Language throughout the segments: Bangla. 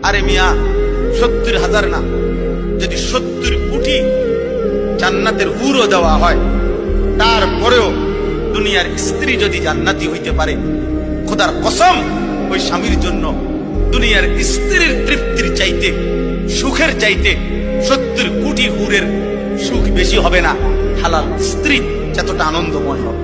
আরে মিয়া 70,000 না, যদি 70 কোটি জান্নাতের হুরও দেওয়া হয়, তারপরেও দুনিয়ার স্ত্রী যদি জান্নাতি হইতে পারে, খোদার কসম ওই স্বামীর জন্য দুনিয়ার স্ত্রীর তৃপ্তির চাইতে, সুখের চাইতে 70 কোটি হুরের সুখ বেশি হবে না। হালাল স্ত্রী যতটা আনন্দময় হবে।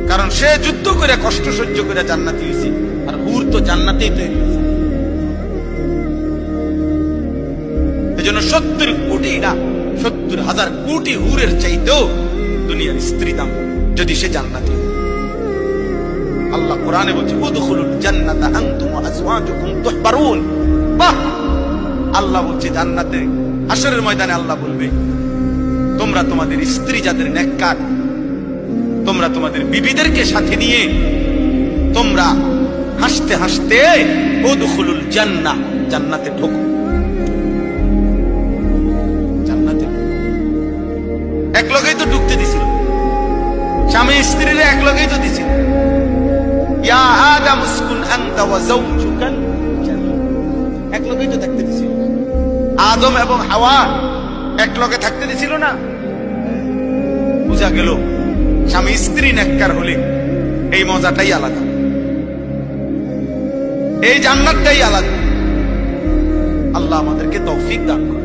কারণ সে যুদ্ধ করে কষ্ট সহ্য করে জান্নাতি হয়েছে, আর হুর তো জান্নাতেই তৈরি হয়েছে। এজন্য 70 কোটি না, 70,000 কোটি হুরের চাইতেও দুনিয়ার স্ত্রী দাম, যদি সে জান্নাতি। আল্লাহ কোরআনে বলছে উদখুলুল জান্নাতা আনতুম ওয়া আজওয়াজুকুম তুহবারুন। বাহ! আল্লাহ বলছে জান্নাতে, হাশরের ময়দানে আল্লাহ বলবে তোমরা তোমাদের স্ত্রী যাদের নেককার, তোমরা তোমাদের বিবিদেরকে সাথে নিয়ে তোমরা হাসতে হাসতে উদখুলুল জান্নাহ, জান্নাতে ঢোকো। জান্নাতে এক লগেই তো ঢুকতে দিছিল, স্বামী স্ত্রীর এক লগেই তো দিছিল। ইয়া আদম উসকুন আনতা ওয়া যাওজুকাল জান্নাহ, এক লগেই তো থাকতে দিছিল। আদম এবং হাওয়া এক লগে থাকতে দিছিল না? বুঝা গেল স্বামী স্ত্রী নেককার হলে এই মজাটাই আলাদা, এই জান্নাতটাই আলাদা। আল্লাহ আমাদেরকে তৌফিক দান করুন।